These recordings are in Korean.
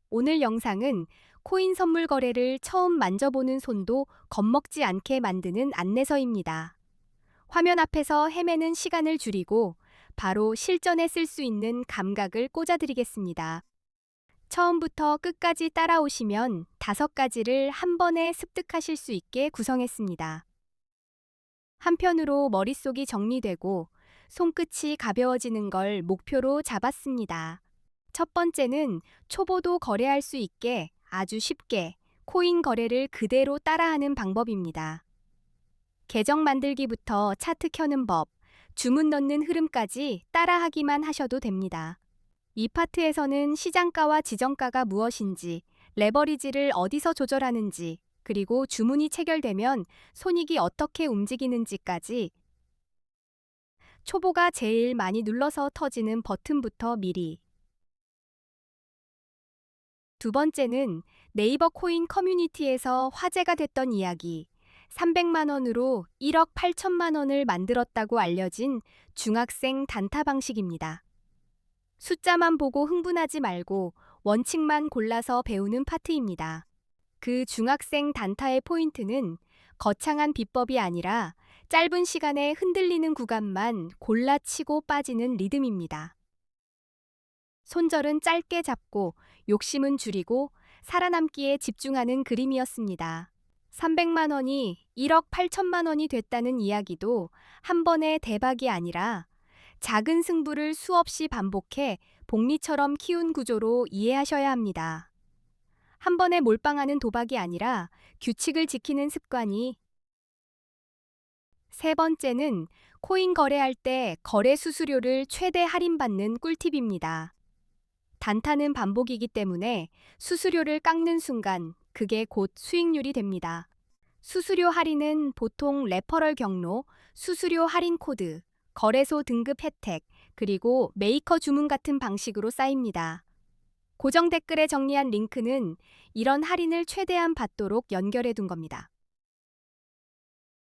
오늘 영상은 코인 선물 거래를 처음 만져보는 손도 겁먹지 않게 만드는 안내서입니다. 화면 앞에서 헤매는 시간을 줄이고 바로 실전에 쓸 수 있는 감각을 꽂아드리겠습니다. 처음부터 끝까지 따라오시면 5가지를 한 번에 습득하실 수 있게 구성했습니다. 한편으로 머릿속이 정리되고 손끝이 가벼워지는 걸 목표로 잡았습니다. 첫 번째는 초보도 거래할 수 있게 아주 쉽게 코인 거래를 그대로 따라하는 방법입니다. 계정 만들기부터 차트 켜는 법, 주문 넣는 흐름까지 따라하기만 하셔도 됩니다. 이 파트에서는 시장가와 지정가가 무엇인지, 레버리지를 어디서 조절하는지, 그리고 주문이 체결되면 손익이 어떻게 움직이는지까지 초보가 제일 많이 눌러서 터지는 버튼부터 미리. 두 번째는 네이버 코인 커뮤니티에서 화제가 됐던 이야기, 300만 원으로 1억 8천만 원을 만들었다고 알려진 중학생 단타 방식입니다. 숫자만 보고 흥분하지 말고 원칙만 골라서 배우는 파트입니다. 그 중학생 단타의 포인트는 거창한 비법이 아니라 짧은 시간에 흔들리는 구간만 골라 치고 빠지는 리듬입니다. 손절은 짧게 잡고 욕심은 줄이고 살아남기에 집중하는 그림이었습니다. 300만 원이 1억 8천만 원이 됐다는 이야기도 한 번의 대박이 아니라 작은 승부를 수없이 반복해 복리처럼 키운 구조로 이해하셔야 합니다. 한 번에 몰빵하는 도박이 아니라 규칙을 지키는 습관이. 세 번째는 코인 거래할 때 거래 수수료를 최대 할인받는 꿀팁입니다. 단타는 반복이기 때문에 수수료를 깎는 순간 그게 곧 수익률이 됩니다. 수수료 할인은 보통 레퍼럴 경로, 수수료 할인 코드, 거래소 등급 혜택, 그리고 메이커 주문 같은 방식으로 쌓입니다. 고정 댓글에 정리한 링크는 이런 할인을 최대한 받도록 연결해 둔 겁니다.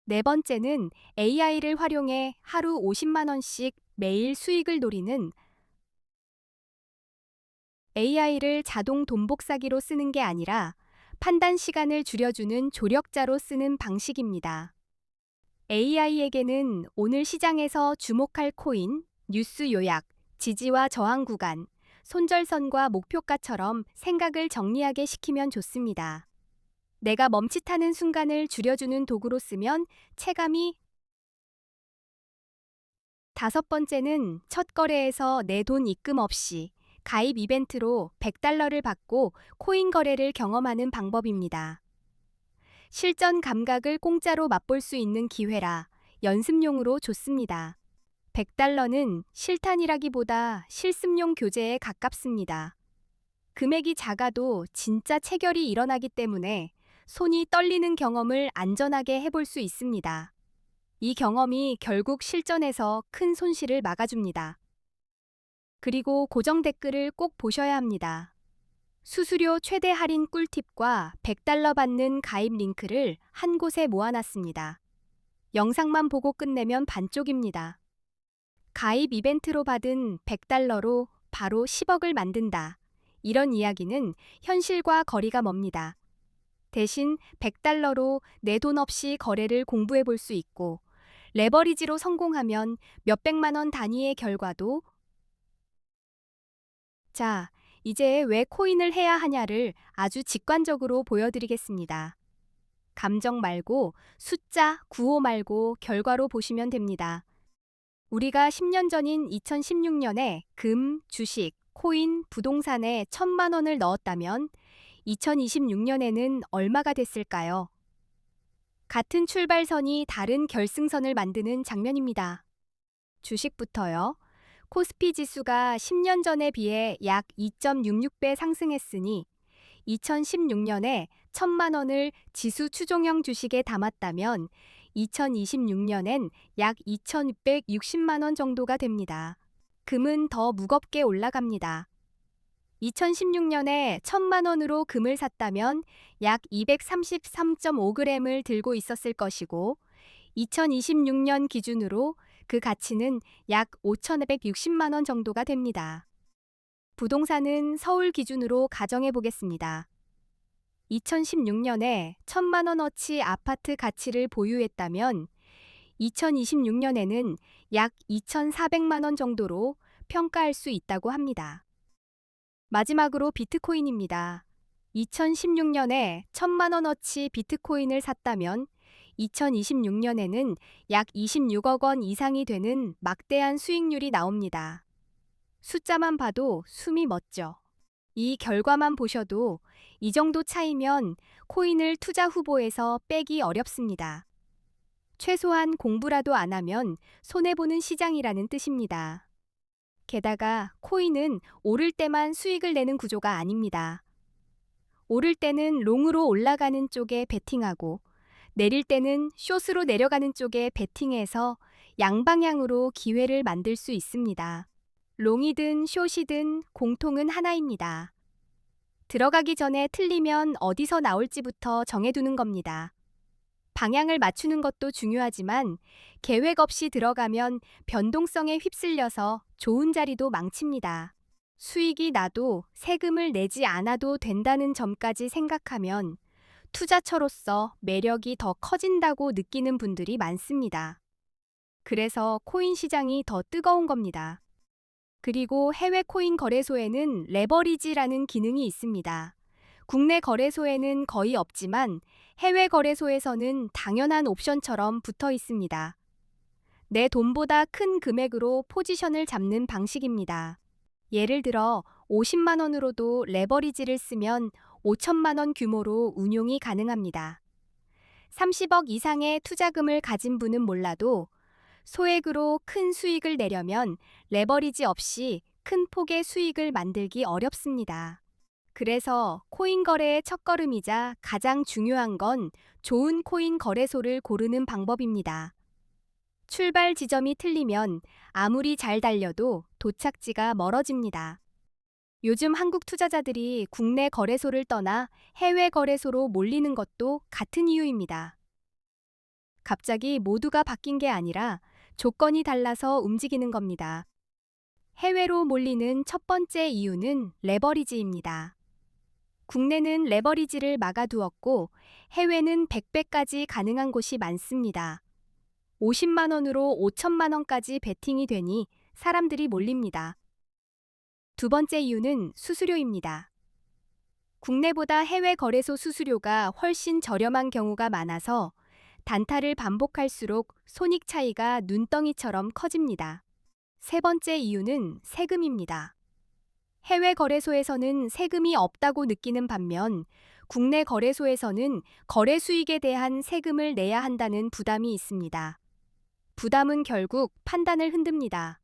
네 번째는 AI를 활용해 하루 50만 원씩 매일 수익을 노리는 AI를 자동 돈복사기로 쓰는 게 아니라 판단 시간을 줄여주는 조력자로 쓰는 방식입니다. AI에게는 오늘 시장에서 주목할 코인, 뉴스 요약, 지지와 저항 구간, 손절선과 목표가처럼 생각을 정리하게 시키면 좋습니다. 내가 멈칫하는 순간을 줄여주는 도구로 쓰면 체감이. 다섯 번째는 첫 거래에서 내 돈 입금 없이 가입 이벤트로 100달러를 받고 코인 거래를 경험하는 방법입니다. 실전 감각을 공짜로 맛볼 수 있는 기회라 연습용으로 좋습니다. 100달러는 실탄이라기보다 실습용 교재에 가깝습니다. 금액이 작아도 진짜 체결이 일어나기 때문에 손이 떨리는 경험을 안전하게 해볼 수 있습니다. 이 경험이 결국 실전에서 큰 손실을 막아줍니다. 그리고 고정 댓글을 꼭 보셔야 합니다. 수수료 최대 할인 꿀팁과 100달러 받는 가입 링크를 한 곳에 모아놨습니다. 영상만 보고 끝내면 반쪽입니다. 가입 이벤트로 받은 100달러로 바로 10억을 만든다. 이런 이야기는 현실과 거리가 멉니다. 대신 100달러로 내 돈 없이 거래를 공부해 볼 수 있고, 레버리지로 성공하면 몇백만 원 단위의 결과도. 자, 이제 왜 코인을 해야 하냐를 아주 직관적으로 보여드리겠습니다. 감정 말고 숫자, 구호 말고 결과로 보시면 됩니다. 우리가 10년 전인 2016년에 금, 주식, 코인, 부동산에 1,000만 원을 넣었다면 2026년에는 얼마가 됐을까요? 같은 출발선이 다른 결승선을 만드는 장면입니다. 주식부터요. 코스피 지수가 10년 전에 비해 약 2.66배 상승했으니 2016년에 1,000만 원을 지수 추종형 주식에 담았다면 2026년엔 약 2,660만 원 정도가 됩니다. 금은 더 무겁게 올라갑니다. 2016년에 1,000만 원으로 금을 샀다면 약 233.5g을 들고 있었을 것이고 2026년 기준으로 그 가치는 약 5,260만 원 정도가 됩니다. 부동산은 서울 기준으로 가정해 보겠습니다. 2016년에 1천만 원어치 아파트 가치를 보유했다면 2026년에는 약 2,400만 원 정도로 평가할 수 있다고 합니다. 마지막으로 비트코인입니다. 2016년에 1천만 원어치 비트코인을 샀다면 2026년에는 약 26억 원 이상이 되는 막대한 수익률이 나옵니다. 숫자만 봐도 숨이 멎죠. 이 결과만 보셔도 이 정도 차이면 코인을 투자 후보에서 빼기 어렵습니다. 최소한 공부라도 안 하면 손해보는 시장이라는 뜻입니다. 게다가 코인은 오를 때만 수익을 내는 구조가 아닙니다. 오를 때는 롱으로 올라가는 쪽에 베팅하고 내릴 때는 숏으로 내려가는 쪽에 베팅해서 양방향으로 기회를 만들 수 있습니다. 롱이든 숏이든 공통은 하나입니다. 들어가기 전에 틀리면 어디서 나올지부터 정해두는 겁니다. 방향을 맞추는 것도 중요하지만 계획 없이 들어가면 변동성에 휩쓸려서 좋은 자리도 망칩니다. 수익이 나도 세금을 내지 않아도 된다는 점까지 생각하면 투자처로서 매력이 더 커진다고 느끼는 분들이 많습니다. 그래서 코인 시장이 더 뜨거운 겁니다. 그리고 해외 코인 거래소에는 레버리지라는 기능이 있습니다. 국내 거래소에는 거의 없지만 해외 거래소에서는 당연한 옵션처럼 붙어 있습니다. 내 돈보다 큰 금액으로 포지션을 잡는 방식입니다. 예를 들어 50만 원으로도 레버리지를 쓰면 5천만 원 규모로 운용이 가능합니다. 30억 이상의 투자금을 가진 분은 몰라도 소액으로 큰 수익을 내려면 레버리지 없이 큰 폭의 수익을 만들기 어렵습니다. 그래서 코인 거래의 첫걸음이자 가장 중요한 건 좋은 코인 거래소를 고르는 방법입니다. 출발 지점이 틀리면 아무리 잘 달려도 도착지가 멀어집니다. 요즘 한국 투자자들이 국내 거래소를 떠나 해외 거래소로 몰리는 것도 같은 이유입니다. 갑자기 모두가 바뀐 게 아니라 조건이 달라서 움직이는 겁니다. 해외로 몰리는 첫 번째 이유는 레버리지입니다. 국내는 레버리지를 막아두었고 해외는 100배까지 가능한 곳이 많습니다. 50만 원으로 5천만 원까지 베팅이 되니 사람들이 몰립니다. 두 번째 이유는 수수료입니다. 국내보다 해외 거래소 수수료가 훨씬 저렴한 경우가 많아서 단타를 반복할수록 손익 차이가 눈덩이처럼 커집니다. 세 번째 이유는 세금입니다. 해외 거래소에서는 세금이 없다고 느끼는 반면 국내 거래소에서는 거래 수익에 대한 세금을 내야 한다는 부담이 있습니다. 부담은 결국 판단을 흔듭니다.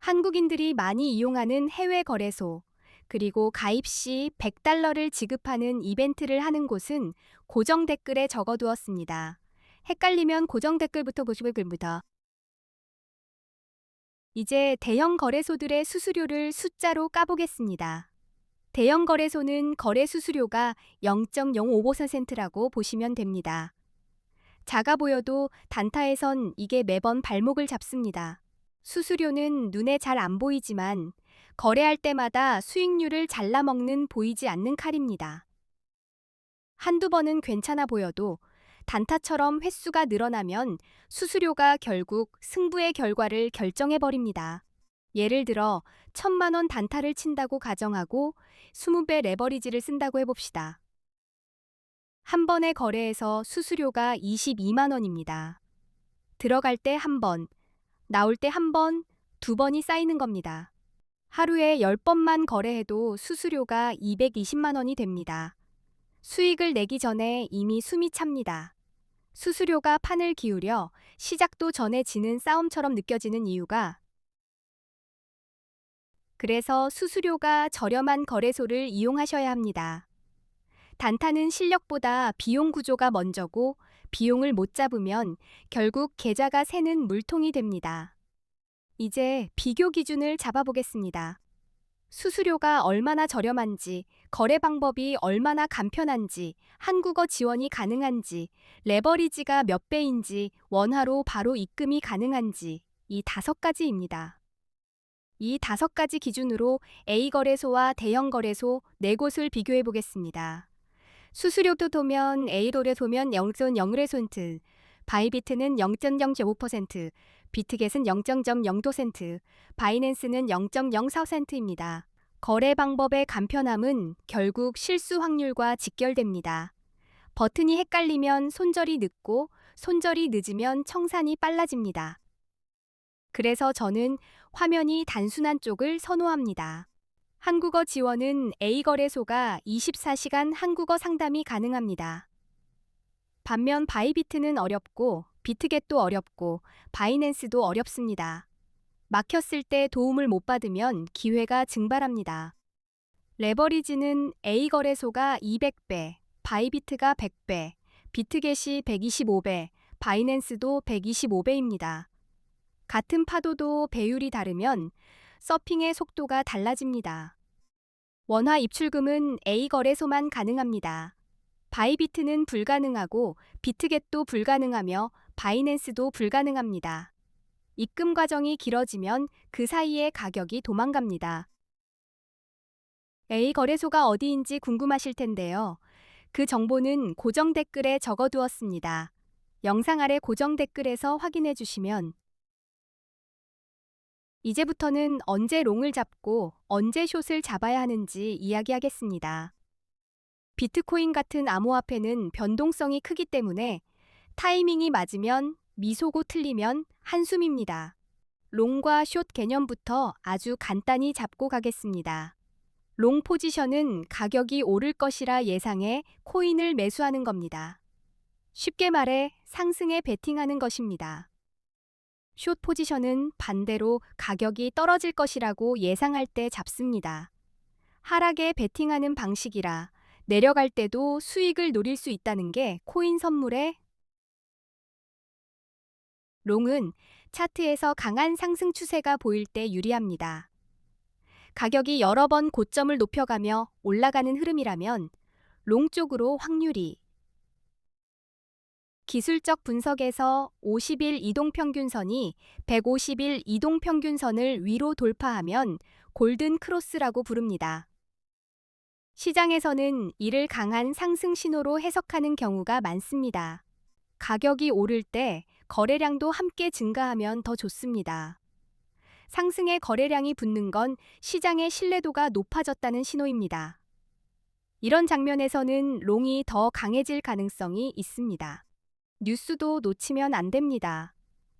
한국인들이 많이 이용하는 해외 거래소, 그리고 가입 시 100달러를 지급하는 이벤트를 하는 곳은 고정 댓글에 적어두었습니다. 헷갈리면 고정 댓글부터 보시면 됩니다. 이제 대형 거래소들의 수수료를 숫자로 까보겠습니다. 대형 거래소는 거래 수수료가 0.05%라고 보시면 됩니다. 작아 보여도 단타에선 이게 매번 발목을 잡습니다. 수수료는 눈에 잘 안 보이지만 거래할 때마다 수익률을 잘라먹는 보이지 않는 칼입니다. 한두 번은 괜찮아 보여도 단타처럼 횟수가 늘어나면 수수료가 결국 승부의 결과를 결정해버립니다. 예를 들어 1천만 원 단타를 친다고 가정하고 20배 레버리지를 쓴다고 해봅시다. 한 번의 거래에서 수수료가 22만 원입니다. 들어갈 때 한 번, 나올 때 한 번, 두 번이 쌓이는 겁니다. 하루에 10번만 거래해도 수수료가 220만 원이 됩니다. 수익을 내기 전에 이미 숨이 찹니다. 수수료가 판을 기울여 시작도 전에 지는 싸움처럼 느껴지는 이유가 그래서 수수료가 저렴한 거래소를 이용하셔야 합니다. 단타는 실력보다 비용 구조가 먼저고 비용을 못 잡으면 결국 계좌가 새는 물통이 됩니다. 이제 비교 기준을 잡아보겠습니다. 수수료가 얼마나 저렴한지, 거래 방법이 얼마나 간편한지, 한국어 지원이 가능한지, 레버리지가 몇 배인지, 원화로 바로 입금이 가능한지 이 5가지입니다. 이 5가지 기준으로 A거래소와 대형거래소 4곳을 비교해 보겠습니다. 수수료도 보면 A거래소면 0.01%, 바이비트는 0.005%, 비트겟은 0.002%, 바이낸스는 0.04%입니다. 거래 방법의 간편함은 결국 실수 확률과 직결됩니다. 버튼이 헷갈리면 손절이 늦고 손절이 늦으면 청산이 빨라집니다. 그래서 저는 화면이 단순한 쪽을 선호합니다. 한국어 지원은 A거래소가 24시간 한국어 상담이 가능합니다. 반면 바이비트는 어렵고 비트겟도 어렵고 바이낸스도 어렵습니다. 막혔을 때 도움을 못 받으면 기회가 증발합니다. 레버리지는 A거래소가 200배, 바이비트가 100배, 비트겟이 125배, 바이낸스도 125배입니다. 같은 파도도 배율이 다르면 서핑의 속도가 달라집니다. 원화 입출금은 A거래소만 가능합니다. 바이비트는 불가능하고 비트겟도 불가능하며 바이낸스도 불가능합니다. 입금 과정이 길어지면 그 사이에 가격이 도망갑니다. A거래소가 어디인지 궁금하실 텐데요. 그 정보는 고정 댓글에 적어두었습니다. 영상 아래 고정 댓글에서 확인해 주시면 이제부터는 언제 롱을 잡고 언제 숏을 잡아야 하는지 이야기하겠습니다. 비트코인 같은 암호화폐는 변동성이 크기 때문에 타이밍이 맞으면 미소고 틀리면 한숨입니다. 롱과 숏 개념부터 아주 간단히 잡고 가겠습니다. 롱 포지션은 가격이 오를 것이라 예상해 코인을 매수하는 겁니다. 쉽게 말해 상승에 베팅하는 것입니다. 숏 포지션은 반대로 가격이 떨어질 것이라고 예상할 때 잡습니다. 하락에 베팅하는 방식이라 내려갈 때도 수익을 노릴 수 있다는 게 코인 선물의 롱은 차트에서 강한 상승 추세가 보일 때 유리합니다. 가격이 여러 번 고점을 높여가며 올라가는 흐름이라면 롱 쪽으로 확률이 기술적 분석에서 50일 이동평균선이 150일 이동평균선을 위로 돌파하면 골든 크로스라고 부릅니다. 시장에서는 이를 강한 상승 신호로 해석하는 경우가 많습니다. 가격이 오를 때 거래량도 함께 증가하면 더 좋습니다. 상승의 거래량이 붙는 건 시장의 신뢰도가 높아졌다는 신호입니다. 이런 장면에서는 롱이 더 강해질 가능성이 있습니다. 뉴스도 놓치면 안 됩니다.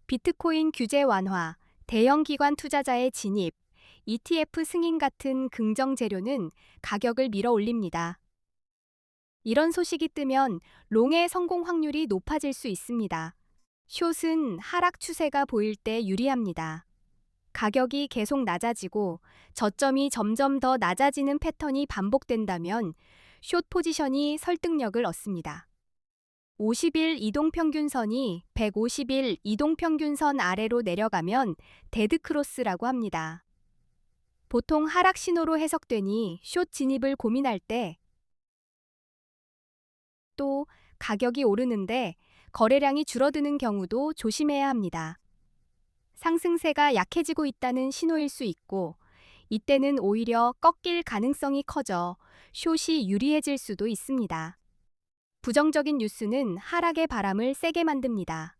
비트코인 규제 완화, 대형 기관 투자자의 진입, ETF 승인 같은 긍정 재료는 가격을 밀어 올립니다. 이런 소식이 뜨면 롱의 성공 확률이 높아질 수 있습니다. 숏은 하락 추세가 보일 때 유리합니다. 가격이 계속 낮아지고 저점이 점점 더 낮아지는 패턴이 반복된다면 숏 포지션이 설득력을 얻습니다. 50일 이동평균선이 150일 이동평균선 아래로 내려가면 데드크로스라고 합니다. 보통 하락 신호로 해석되니 숏 진입을 고민할 때 또 가격이 오르는데 거래량이 줄어드는 경우도 조심해야 합니다. 상승세가 약해지고 있다는 신호일 수 있고 이때는 오히려 꺾일 가능성이 커져 숏이 유리해질 수도 있습니다. 부정적인 뉴스는 하락의 바람을 세게 만듭니다.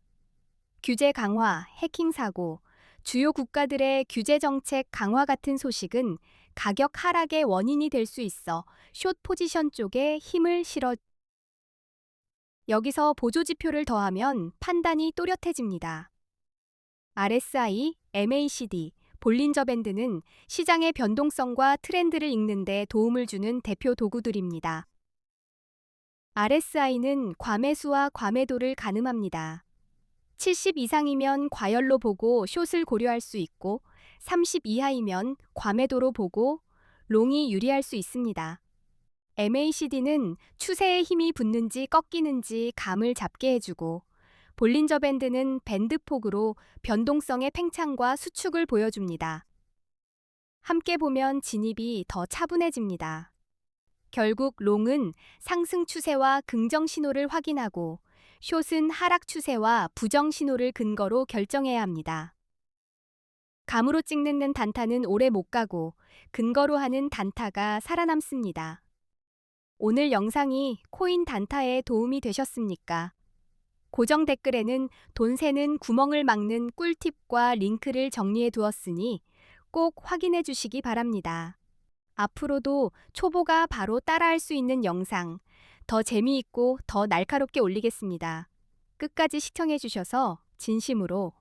규제 강화, 해킹 사고, 주요 국가들의 규제 정책 강화 같은 소식은 가격 하락의 원인이 될 수 있어 숏 포지션 쪽에 힘을 실어 여기서 보조지표를 더하면 판단이 또렷해집니다. RSI, MACD, 볼린저 밴드는 시장의 변동성과 트렌드를 읽는 데 도움을 주는 대표 도구들입니다. RSI는 과매수와 과매도를 가늠합니다. 70 이상이면 과열로 보고 숏을 고려할 수 있고 30 이하이면 과매도로 보고 롱이 유리할 수 있습니다. MACD는 추세에 힘이 붙는지 꺾이는지 감을 잡게 해주고 볼린저 밴드는 밴드 폭으로 변동성의 팽창과 수축을 보여줍니다. 함께 보면 진입이 더 차분해집니다. 결국 롱은 상승 추세와 긍정 신호를 확인하고 숏은 하락 추세와 부정 신호를 근거로 결정해야 합니다. 감으로 찍는 단타는 오래 못 가고 근거로 하는 단타가 살아남습니다. 오늘 영상이 코인 단타에 도움이 되셨습니까? 고정 댓글에는 돈 새는 구멍을 막는 꿀팁과 링크를 정리해 두었으니 꼭 확인해 주시기 바랍니다. 앞으로도 초보가 바로 따라할 수 있는 영상 더 재미있고 더 날카롭게 올리겠습니다. 끝까지 시청해 주셔서 진심으로